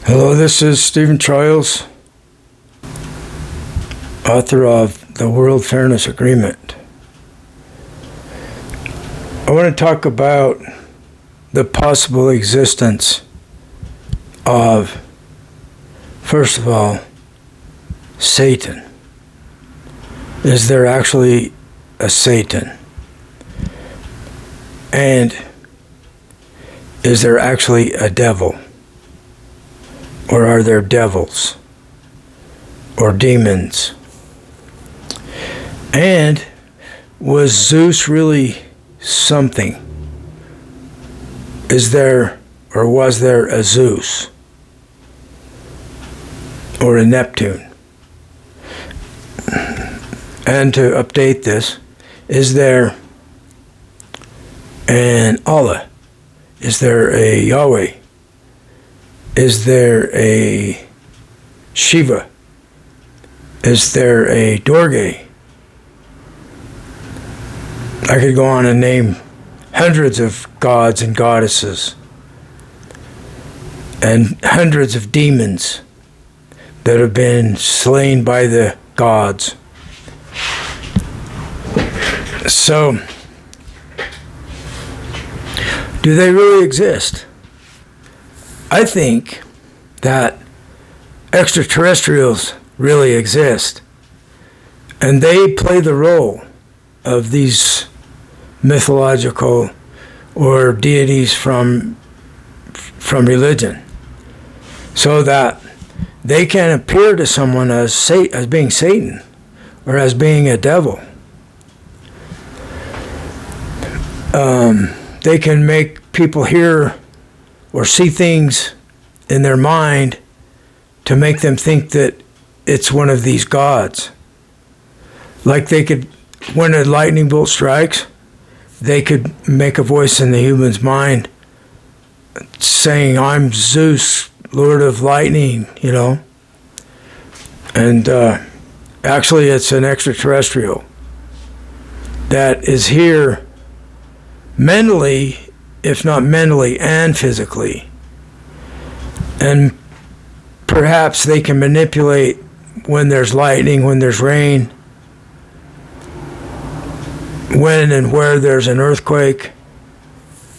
Hello, this is Stephen Childs, author of The World Fairness Agreement. I want to talk about the possible existence of, first of all, Satan. Is there actually a Satan? And is there actually a devil? Or are there devils or demons? And was Zeus really something? Is there or was there a Zeus or a Neptune? And to update this, is there an Allah? Is there a Yahweh? Is there a Shiva? Is there a Durga? I could go on and name hundreds of gods and goddesses and hundreds of demons that have been slain by the gods. So, do they really exist? I think that extraterrestrials really exist, and they play the role of these mythological or deities from religion, so that they can appear to someone as being Satan or as being a devil. They can make people hear or see things in their mind to make them think that it's one of these gods. Like they could, when a lightning bolt strikes, they could make a voice in the human's mind saying, "I'm Zeus, Lord of Lightning," And actually it's an extraterrestrial that is here mentally, if not mentally and physically. And perhaps they can manipulate when there's lightning, when there's rain, when and where there's an earthquake,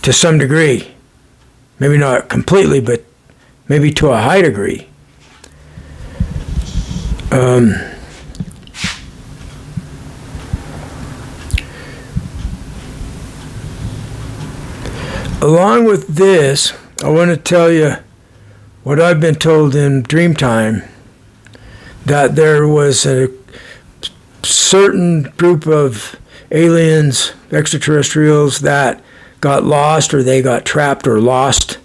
to some degree. Maybe not completely, but maybe to a high degree. Along with this, I want to tell you what I've been told in Dreamtime, that there was a certain group of aliens, extraterrestrials, that got lost, or they got trapped or lost,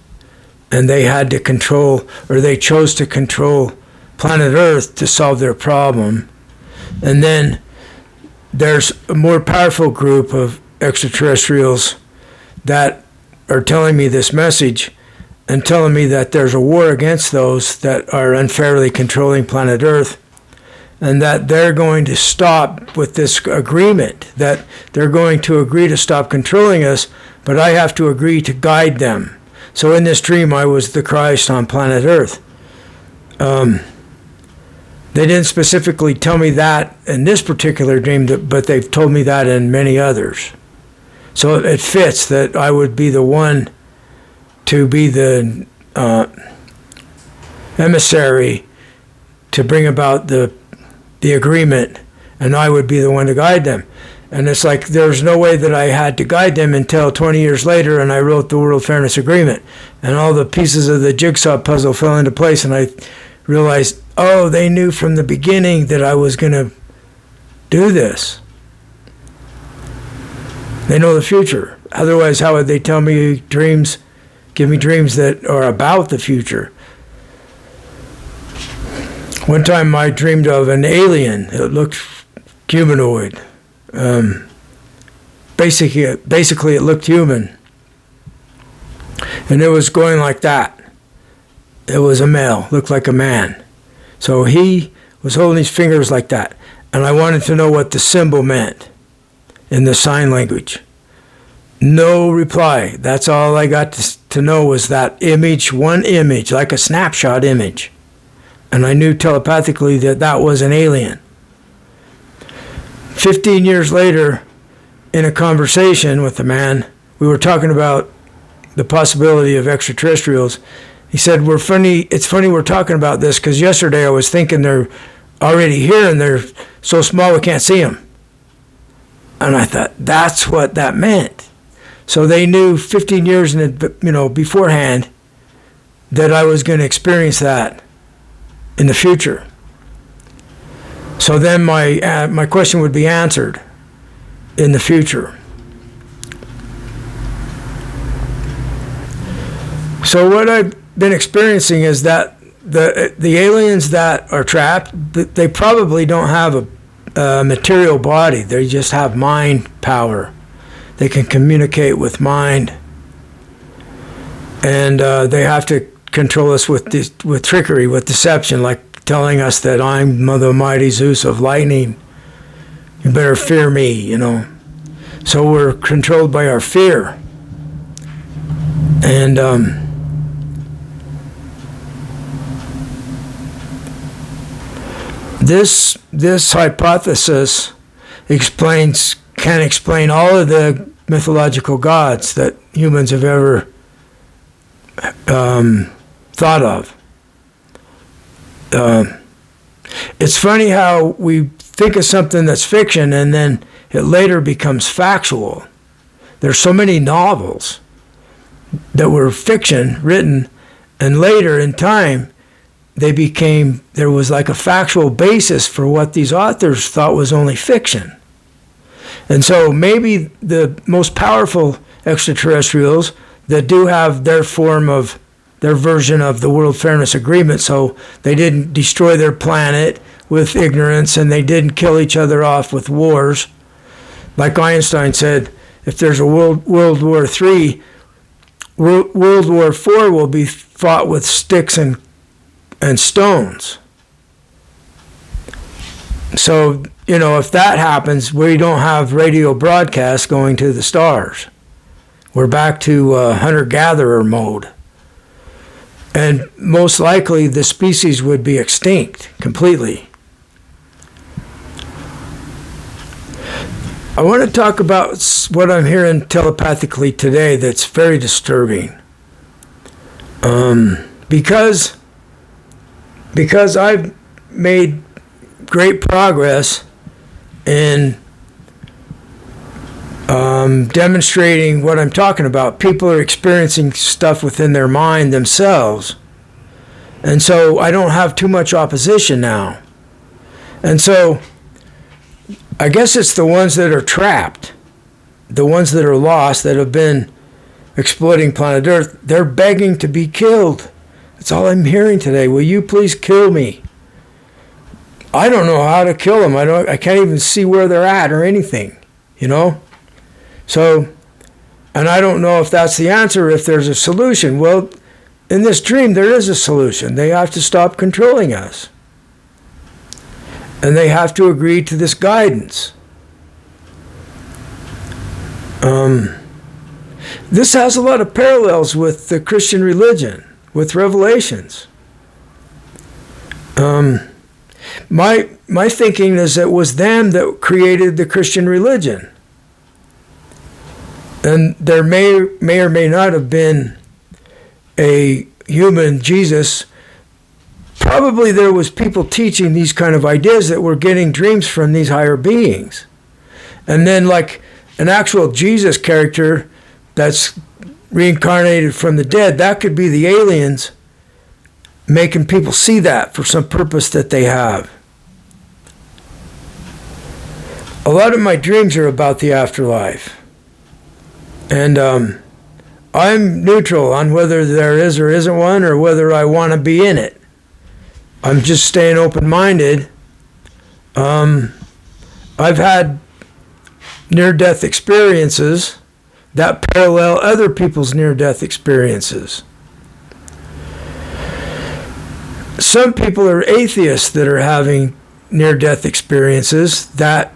and they had to control, or they chose to control planet Earth to solve their problem. And then there's a more powerful group of extraterrestrials that are telling me this message and telling me that there's a war against those that are unfairly controlling planet Earth, and that they're going to stop with this agreement, that they're going to agree to stop controlling us, but I have to agree to guide them. So in this dream, I was the Christ on planet Earth. They didn't specifically tell me that in this particular dream, but they've told me that in many others. So it fits that I would be the one to be the emissary to bring about the agreement, and I would be the one to guide them. And it's like there's no way that I had to guide them until 20 years later, and I wrote the World Fairness Agreement, and all the pieces of the jigsaw puzzle fell into place, and I realized, oh, they knew from the beginning that I was going to do this. They know the future. Otherwise, how would they tell me dreams, give me dreams that are about the future? One time I dreamed of an alien that looked humanoid. Basically, it looked human. And it was going like that. It was a male, looked like a man. So he was holding his fingers like that. And I wanted to know what the symbol meant in the sign language. No reply. That's all I got to know was that image, one image, like a snapshot image. And I knew telepathically that that was an alien. 15 years later, in a conversation with the man, we were talking about the possibility of extraterrestrials. He said, it's funny we're talking about this because yesterday I was thinking they're already here and they're so small we can't see them. And I thought, that's what that meant. So they knew 15 years beforehand that I was going to experience that in the future. So then my question would be answered in the future. So what I've been experiencing is that the aliens that are trapped, they probably don't have a material body. They just have mind power. They can communicate with mind. And they have to control us with trickery, with deception, like telling us that I'm the mighty Zeus of lightning. You better fear me, So we're controlled by our fear. And this hypothesis can explain all of the mythological gods that humans have ever thought of. It's funny how we think of something that's fiction and then it later becomes factual. There's so many novels that were fiction written, and later in time there was like a factual basis for what these authors thought was only fiction. And so maybe the most powerful extraterrestrials that do have their version of the World Fairness Agreement, so they didn't destroy their planet with ignorance and they didn't kill each other off with wars. Like Einstein said, if there's a World War III, World War IV will be fought with sticks and stones. So, if that happens, we don't have radio broadcasts going to the stars. We're back to hunter-gatherer mode. And most likely the species would be extinct completely. I want to talk about what I'm hearing telepathically today that's very disturbing. Because I've made great progress in demonstrating what I'm talking about. People are experiencing stuff within their mind themselves. And so I don't have too much opposition now. And so I guess it's the ones that are trapped, the ones that are lost, that have been exploiting planet Earth. They're begging to be killed. That's all I'm hearing today. Will you please kill me? I don't know how to kill them. I can't even see where they're at or anything, So, and I don't know if that's the answer, if there's a solution. Well, in this dream, there is a solution. They have to stop controlling us. And they have to agree to this guidance. This has a lot of parallels with the Christian religion, with Revelations. My thinking is it was them that created the Christian religion. And there may or may not have been a human Jesus. Probably there was people teaching these kind of ideas that were getting dreams from these higher beings. And then like an actual Jesus character that's reincarnated from the dead, that could be the aliens making people see that for some purpose that they have. A lot of my dreams are about the afterlife. And I'm neutral on whether there is or isn't one, or whether I want to be in it. I'm just staying open-minded. I've had near-death experiences that parallel other people's near-death experiences. Some people are atheists that are having near-death experiences that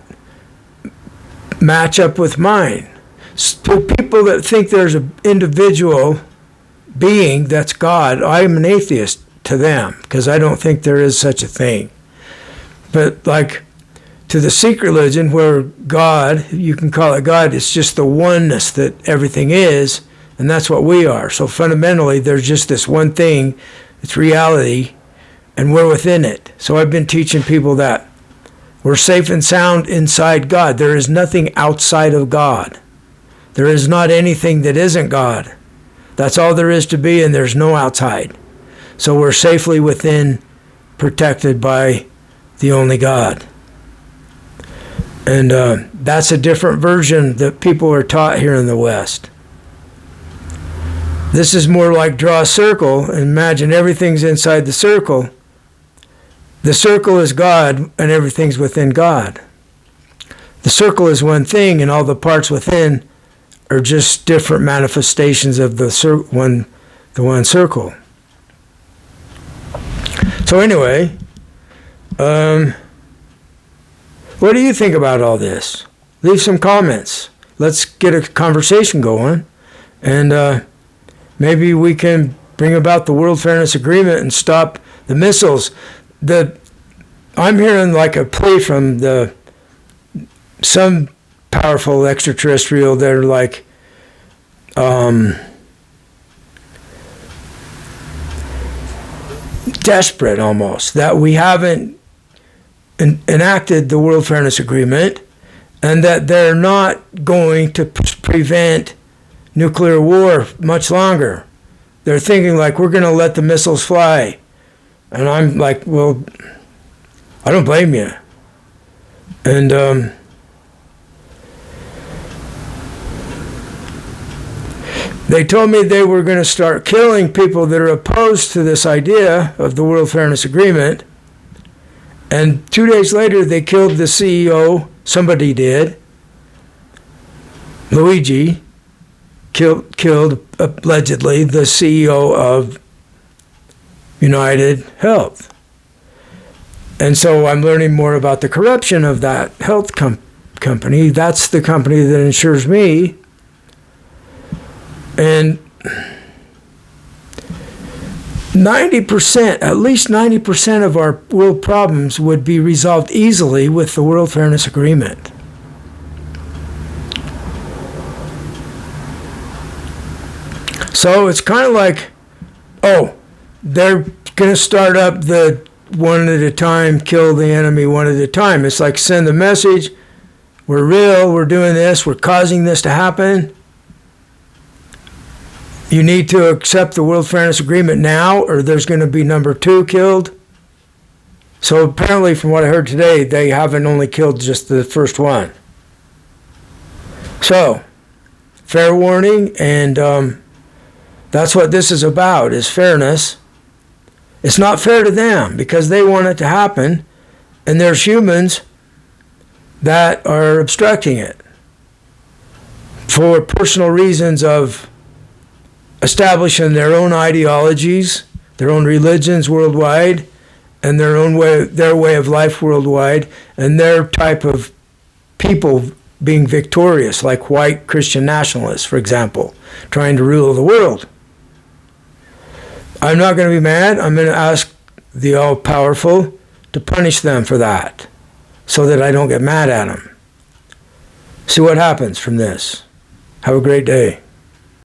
match up with mine. To people that think there's an individual being that's God, I'm an atheist to them because I don't think there is such a thing. But like to the Sikh religion, where God, you can call it God, it's just the oneness that everything is, and that's what we are. So fundamentally, there's just this one thing, it's reality, and we're within it. So I've been teaching people that we're safe and sound inside God. There is nothing outside of God. There is not anything that isn't God. That's all there is to be, and there's no outside. So we're safely within, protected by the only God. And that's a different version that people are taught here in the West. This is more like draw a circle and imagine everything's inside the circle. The circle is God and everything's within God. The circle is one thing and all the parts within are just different manifestations of the one circle. So anyway, what do you think about all this? Leave some comments. Let's get a conversation going, and maybe we can bring about the World Fairness Agreement and stop the missiles. I'm hearing like a plea from some powerful extraterrestrial. They're like, desperate almost that we haven't enacted the World Fairness Agreement, and that they're not going to prevent nuclear war much longer. They're thinking like, we're going to let the missiles fly. And I'm like, well, I don't blame you. And they told me they were going to start killing people that are opposed to this idea of the World Fairness Agreement. And 2 days later, they killed the CEO. Somebody did. Luigi killed allegedly the CEO of United Health. And so I'm learning more about the corruption of that health company. That's the company that insures me. And 90%, at least 90% of our world problems would be resolved easily with the World Fairness Agreement. So it's kind of like, oh, they're going to start up the one at a time, kill the enemy one at a time. It's like send the message, we're real, we're doing this, we're causing this to happen. You need to accept the World Fairness Agreement now, or there's going to be number 2 killed. So apparently, from what I heard today, they haven't only killed just the first one. So, fair warning, and that's what this is about, is fairness. It's not fair to them, because they want it to happen, and there's humans that are obstructing it for personal reasons of establishing their own ideologies, their own religions worldwide, and their way of life worldwide, and their type of people being victorious, like white Christian nationalists, for example, trying to rule the world. I'm not going to be mad. I'm going to ask the all-powerful to punish them for that, so that I don't get mad at them. See what happens from this. Have a great day.